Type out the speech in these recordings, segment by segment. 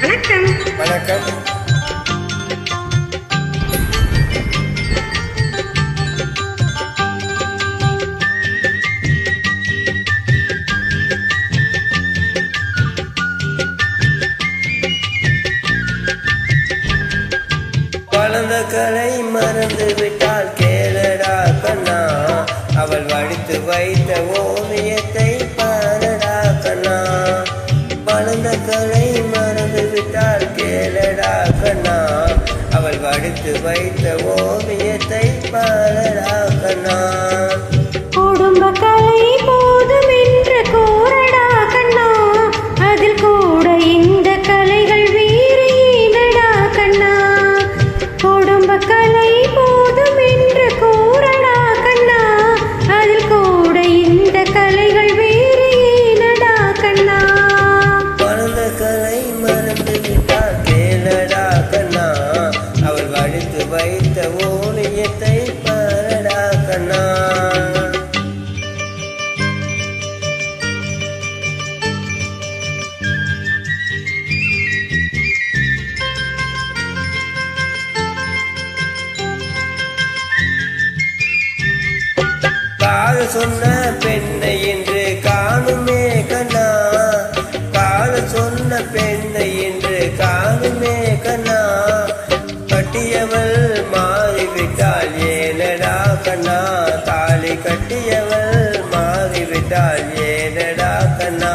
வணக்கம். வணக்கம். வளர்ந்த கலை மறந்து விட்டால் கேளடா கண்ணா, அவள் வடித்து வைத்த ஓவியத்தை பாரடா கண்ணா. வளர்ந்த கலை மறந்து விட்டால் கேளடா கண்ணா, அவள் வடித்து வைத்த ஓவியத்தை பாரடா கண்ணா. குடும்ப கலை போதும் என்று கூறடா கண்ணா, அதில் கூட இந்த கலைகள் வேறு ஏனடா கண்ணா. குடும்ப கலை போதும் என்று கூறடா கண்ணா, அதில் கூட இந்த கலைகள் வேறு ஏனடா கண்ணா. வளர்ந்த கலை மறந்து விட்டால் கேளடா கண்ணா, அவள் வடித்து வைத்த ஓவியத்தை பாரடா கண்ணா. கால சொன்ன பெண்ணை என்று காணுமே கண்ணா, கால சொன்ன பெண்ணை என்று காணுமே கண்ணா. கட்டியவள் மாறிவிட்டால் ஏனடா கண்ணா, தாலி கட்டியவள் மாறிவிட்டால் ஏனடா கண்ணா.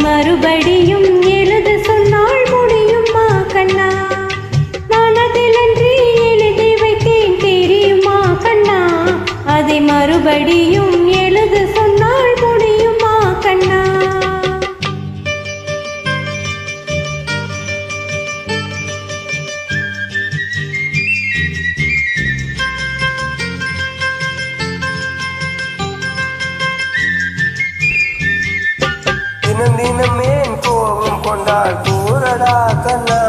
மறுபடியும் எழுத சொன்னால் முடியுமா கண்ணா, மனதிலன்றி எழுதி வைத்தேன் தெரியுமா கண்ணா, அதை மறுபடியும் எழுத சொன்னால் முடியுமா கண்ணா. தினம் தினம் ஏன் கோபம் கொண்டால் கூறடா கண்ணா,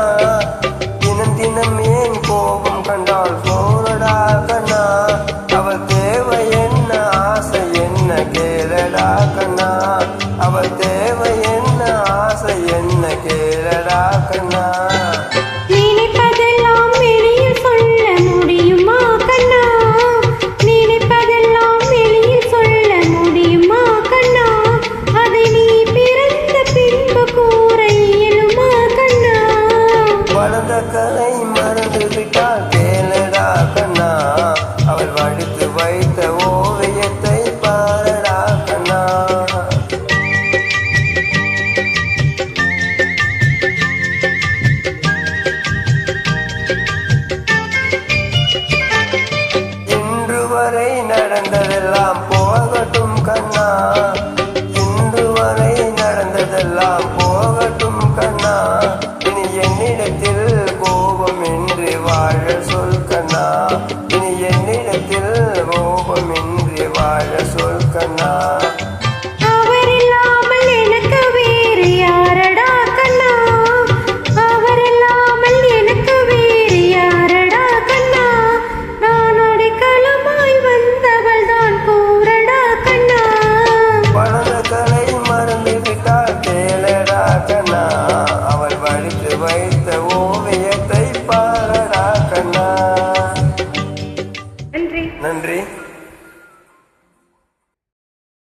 தினம் தினம் ஏன் கோபம் கண்டால் கூறடா கண்ணா. அவள் தேவை என்ன ஆசை என்ன கேளடா கண்ணா, அவள் தேவை என்ன ஆசை என்ன கேளடா கண்ணா. நினைப்பதெல்லாம் வெளியில் சொல்ல முடியுமா கண்ணா, நினைப்பதெல்லாம் வெளியில் சொல்ல முடியுமா கண்ணா, அதை நீ பிறந்த பின்பு கூற இயலுமா கண்ணா. வளர்ந்த கலை மறந்து விட்டால் கேளடா கண்ணா, அவள் வடித்து வைத்த ஓவியத்தை பாரடா கண்ணா. இன்று வரை நடந்ததெல்லாம் போகட்டும் கண்ணா, இன்று வரை நடந்ததெல்லாம் போகட்டும் கண்ணா. இனி என்னிடத்தில் கோபம் இன்றி வாழ சொல் கண்ணா, இனி என்னிடத்தில் கோபம் இன்றி வாழ சொல் கண்ணா. அவர் இல்லாமல் எனக்கு வேறு யாரடா கண்ணா, அவர் இல்லாமல் எனக்கு வேறு யாரடா கண்ணா. நான் அடைக்கலமாய் வந்தவள் தான் கூறடா கண்ணா. வளர்ந்த கலை மறந்து விட்டால் கேளடா கண்ணா, அவள் வடித்து வைத்த ஓவியத்தை பாரடா கண்ணா. நன்றி. நன்றி.